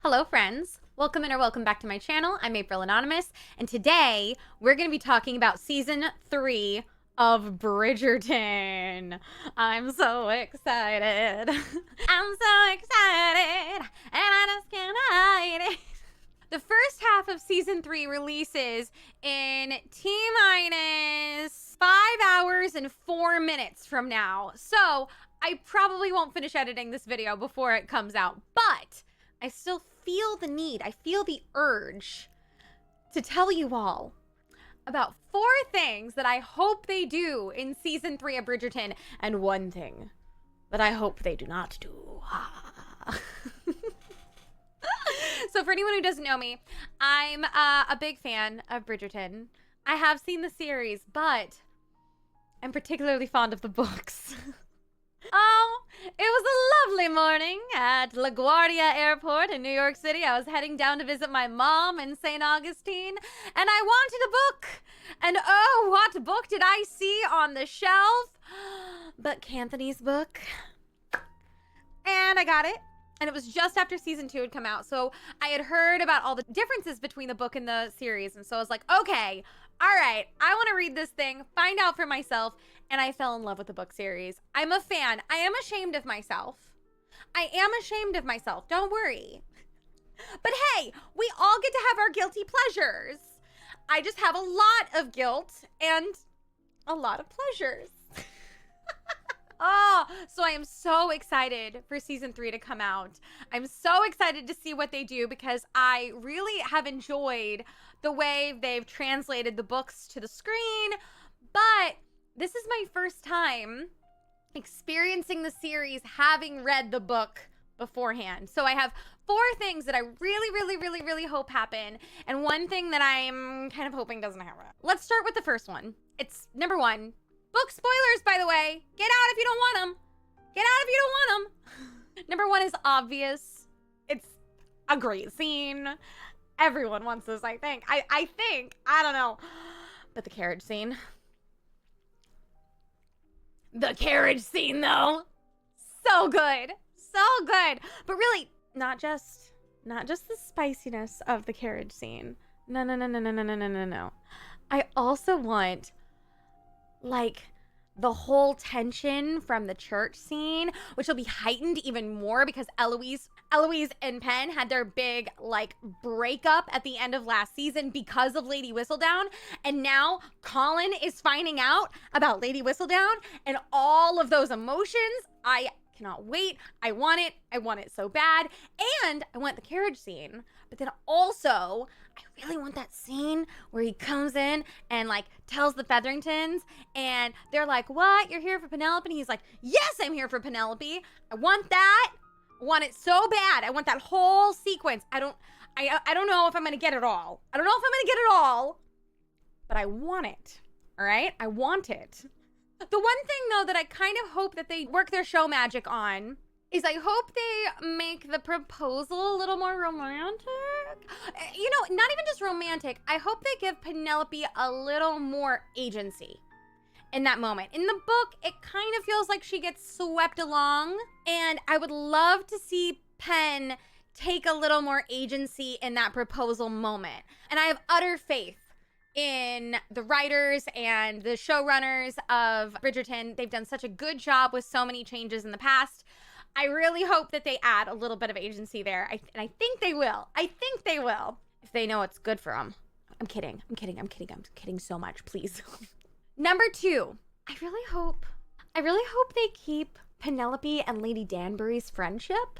Hello friends, welcome in or welcome back to my channel. I'm April Anonymous, and today we're going to be talking about season 3 of Bridgerton. I'm so excited. I'm so excited, and I just can't hide it. The first half of season 3 releases in T-minus 5 hours and 4 minutes from now. So I probably won't finish editing this video before it comes out, but I still feel the need, I feel the urge to tell you all about 4 things that I hope they do in season 3 of Bridgerton, and 1 thing that I hope they do not do. So for anyone who doesn't know me, I'm a big fan of Bridgerton. I have seen the series, but I'm particularly fond of the books. Oh, it was a lovely morning at LaGuardia Airport in New York City. I was heading down to visit my mom in St. Augustine, and I wanted a book. And oh, what book did I see on the shelf? But Canthony's book. And I got it. And it was just after season 2 had come out. So I had heard about all the differences between the book and the series. And so I was like, okay, all right, I want to read this thing, find out for myself. And I fell in love with the book series. I'm a fan. I am ashamed of myself. I am ashamed of myself. Don't worry. But hey, we all get to have our guilty pleasures. I just have a lot of guilt and a lot of pleasures. Oh, so I am so excited for season 3 to come out. I'm so excited to see what they do because I really have enjoyed the way they've translated the books to the screen. But this is my first time experiencing the series having read the book beforehand. So I have 4 things that I really hope happen, and 1 thing that I'm kind of hoping doesn't happen. Let's start with the first one. It's number 1. Book spoilers, by the way. Get out if you don't want them. Get out if you don't want them. Number 1 is obvious. It's a great scene. Everyone wants this, I think. I don't know. But the carriage scene. The carriage scene, though. So good. So good. But really, not just the spiciness of the carriage scene. No. I also want, like, the whole tension from the church scene, which will be heightened even more because Eloise and Penn had their big, like, breakup at the end of last season because of Lady Whistledown. And now Colin is finding out about Lady Whistledown and all of those emotions. I cannot wait. I want it. I want it so bad. And I want the carriage scene. But then also, I really want that scene where he comes in and, like, tells the Featheringtons, and they're like, what? You're here for Penelope? And he's like, yes, I'm here for Penelope. I want that. I want it so bad. I want that whole sequence. I don't know if I'm going to get it all. I don't know if I'm going to get it all, but I want it. All right? I want it. The one thing, though, that I kind of hope that they work their show magic on is I hope they make the proposal a little more romantic. You know, not even just romantic. I hope they give Penelope a little more agency in that moment. In the book, it kind of feels like she gets swept along, and I would love to see Penn take a little more agency in that proposal moment. And I have utter faith in the writers and the showrunners of Bridgerton. They've done such a good job with so many changes in the past. I really hope that they add a little bit of agency there. And I think they will. I think they will. If they know it's good for them. I'm kidding so much, please. Number 2, I really hope they keep Penelope and Lady Danbury's friendship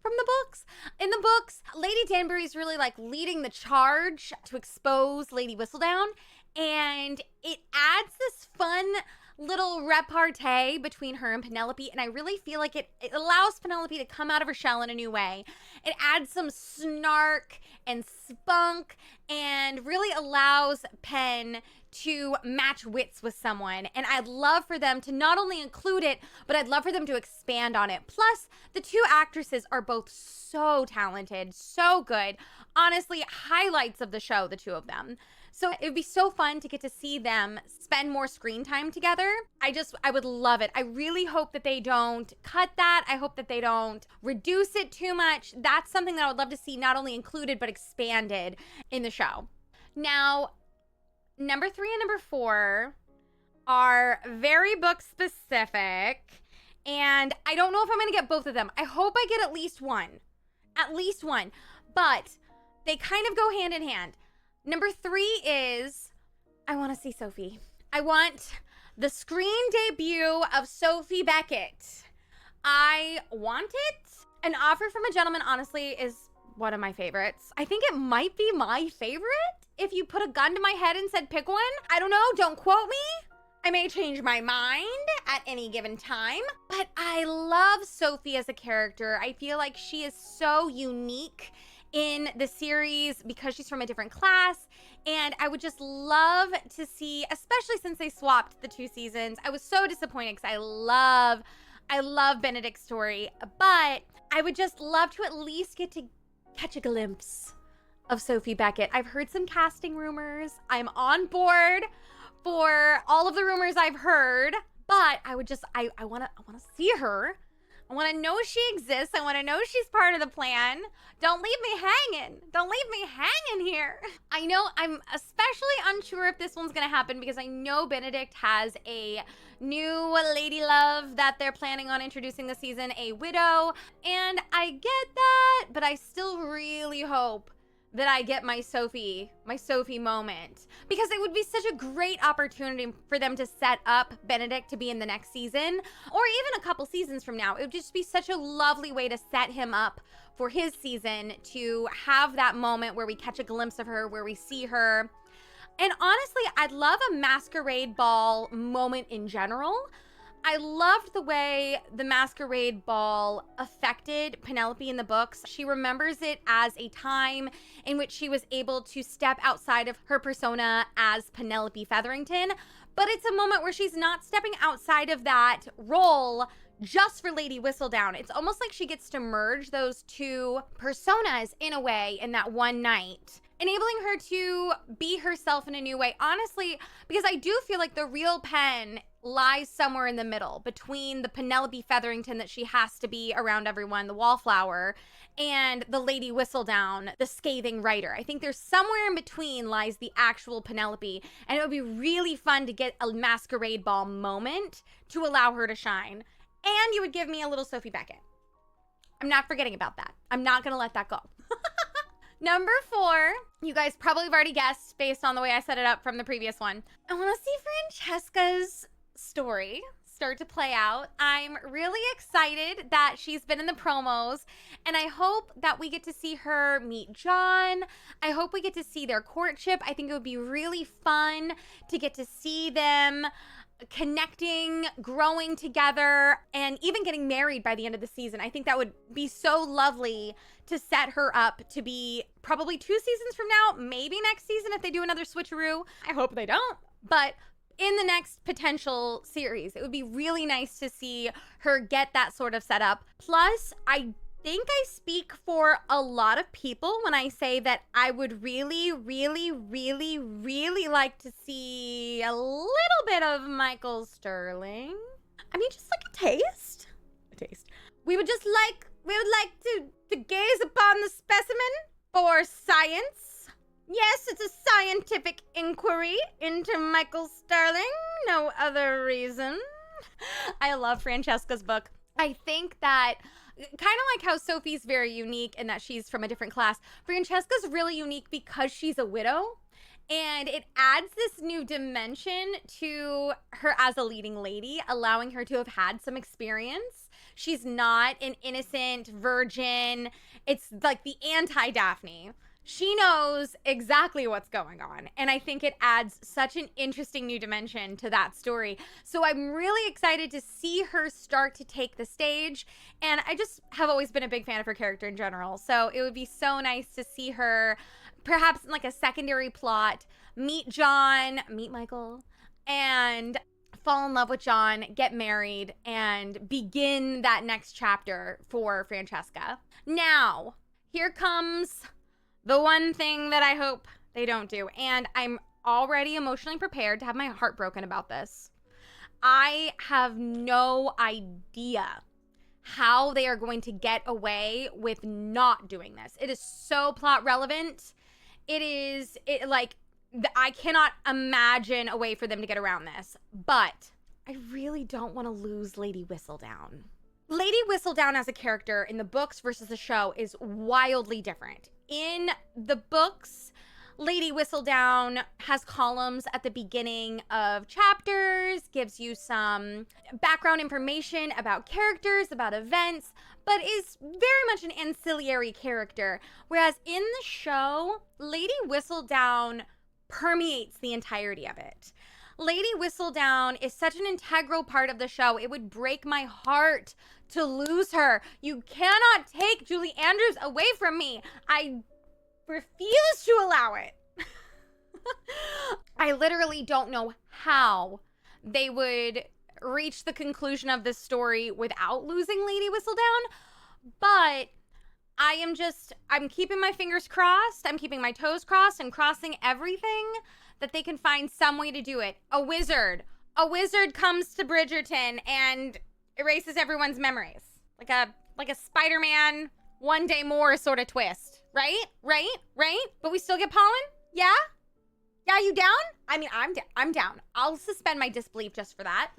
from the books. In the books, Lady Danbury's really, like, leading the charge to expose Lady Whistledown, and it adds this fun little repartee between her and Penelope, and I really feel like it allows Penelope to come out of her shell in a new way. It adds some snark and spunk and really allows Penn to match wits with someone, and I'd love for them to not only include it, but I'd love for them to expand on it. Plus, the 2 actresses are both so talented, so good. Honestly, highlights of the show, the 2 of them. So it would be so fun to get to see them spend more screen time together. I would love it. I really hope that they don't cut that. I hope that they don't reduce it too much. That's something that I would love to see not only included, but expanded in the show. Now, number 3 and number 4 are very book specific. And I don't know if I'm going to get both of them. I hope I get at least one. At least one. But they kind of go hand in hand. Number 3 is, I want to see Sophie. I want the screen debut of Sophie Beckett. I want it. An Offer from a Gentleman, honestly, is one of my favorites. I think it might be my favorite. If you put a gun to my head and said pick one, I don't know, don't quote me. I may change my mind at any given time, but I love Sophie as a character. I feel like she is so unique in the series because she's from a different class, and I would just love to see, especially since they swapped the 2 seasons. I was so disappointed because I love Benedict's story, but I would just love to at least get to catch a glimpse of Sophie Beckett. I've heard some casting rumors. I'm on board for all of the rumors I've heard, but I want to see her. I want to know she exists. I want to know she's part of the plan. Don't leave me hanging. Don't leave me hanging here. I know I'm especially unsure if this one's going to happen because I know Benedict has a new lady love that they're planning on introducing this season, a widow, and I get that, but I still really hope that I get my Sophie moment, because it would be such a great opportunity for them to set up Benedict to be in the next season, or even a couple seasons from now. It would just be such a lovely way to set him up for his season, to have that moment where we catch a glimpse of her, where we see her. And honestly, I'd love a masquerade ball moment in general. I loved the way the masquerade ball affected Penelope in the books. She remembers it as a time in which she was able to step outside of her persona as Penelope Featherington, but it's a moment where she's not stepping outside of that role just for Lady Whistledown. It's almost like she gets to merge those 2 personas in a way in that one night, enabling her to be herself in a new way. Honestly, because I do feel like the real Pen lies somewhere in the middle between the Penelope Featherington that she has to be around everyone, the wallflower, and the Lady Whistledown, the scathing writer. I think there's somewhere in between lies the actual Penelope, and it would be really fun to get a masquerade ball moment to allow her to shine. And you would give me a little Sophie Beckett. I'm not forgetting about that. I'm not going to let that go. Number 4, you guys probably have already guessed based on the way I set it up from the previous one. I want to see Francesca's story start to play out. I'm really excited that she's been in the promos, and I hope that we get to see her meet John. I hope we get to see their courtship. I think it would be really fun to get to see them connecting, growing together, and even getting married by the end of the season. I think that would be so lovely to set her up to be probably 2 seasons from now, maybe next season if they do another switcheroo. I hope they don't, but in the next potential series, it would be really nice to see her get that sort of setup. Plus, I think I speak for a lot of people when I say that I would really, really, really, really like to see a little bit of Michael Sterling. I mean, just like a taste. A taste. We would like to gaze upon the specimen for science. Yes, it's a scientific inquiry into Michael Sterling. No other reason. I love Francesca's book. I think that kind of like how Sophie's very unique in that she's from a different class, Francesca's really unique because she's a widow, and it adds this new dimension to her as a leading lady, allowing her to have had some experience. She's not an innocent virgin. It's like the anti-Daphne. She knows exactly what's going on, and I think it adds such an interesting new dimension to that story. So I'm really excited to see her start to take the stage, and I just have always been a big fan of her character in general. So it would be so nice to see her, perhaps in like a secondary plot, meet John, meet Michael, and fall in love with John, get married, and begin that next chapter for Francesca. Now, here comes the one thing that I hope they don't do. And I'm already emotionally prepared to have my heart broken about this. I have no idea how they are going to get away with not doing this. It is so plot relevant. I cannot imagine a way for them to get around this. But I really don't want to lose Lady Whistledown. Lady Whistledown as a character in the books versus the show is wildly different. In the books, Lady Whistledown has columns at the beginning of chapters, gives you some background information about characters, about events, but is very much an ancillary character. Whereas in the show, Lady Whistledown permeates the entirety of it. Lady Whistledown is such an integral part of the show. It would break my heart to lose her. You cannot take Julie Andrews away from me. I refuse to allow it. I literally don't know how they would reach the conclusion of this story without losing Lady Whistledown, but I'm keeping my fingers crossed. I'm keeping my toes crossed. I'm crossing everything that they can find some way to do it. A wizard comes to Bridgerton and erases everyone's memories. Like a Spider-Man One Day More sort of twist. Right? But we still get pollen? Yeah? Yeah, you down? I mean, I'm down. I'll suspend my disbelief just for that.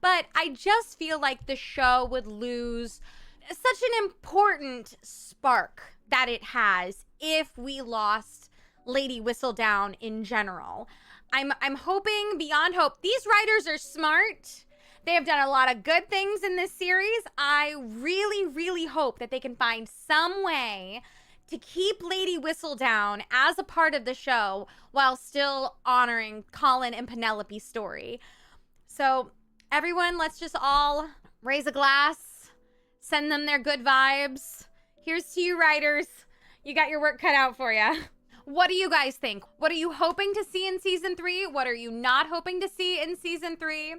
But I just feel like the show would lose such an important spark that it has if we lost Lady Whistledown in general. I'm hoping beyond hope. These writers are smart. They have done a lot of good things in this series. I really, really hope that they can find some way to keep Lady Whistledown as a part of the show while still honoring Colin and Penelope's story. So everyone, let's just all raise a glass, send them their good vibes. Here's to you, writers. You got your work cut out for you. What do you guys think? What are you hoping to see in season 3? What are you not hoping to see in season 3?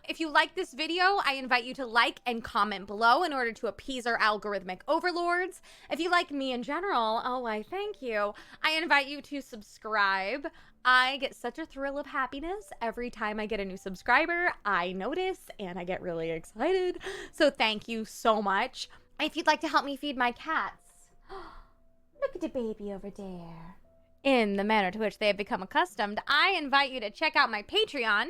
If you like this video, I invite you to like and comment below in order to appease our algorithmic overlords. If you like me in general, oh, why, thank you. I invite you to subscribe. I get such a thrill of happiness every time I get a new subscriber. I notice and I get really excited. So thank you so much. If you'd like to help me feed my cats, look at the baby over there. In the manner to which they have become accustomed, I invite you to check out my Patreon.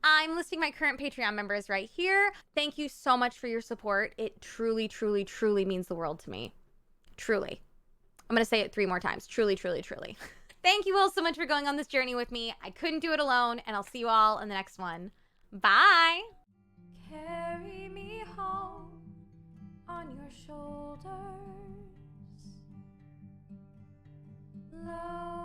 I'm listing my current Patreon members right here. Thank you so much for your support. It truly, truly, truly means the world to me. Truly. I'm going to say it 3 more times. Truly, truly, truly. Thank you all so much for going on this journey with me. I couldn't do it alone, and I'll see you all in the next one. Bye. Carry me home on your shoulders. Love.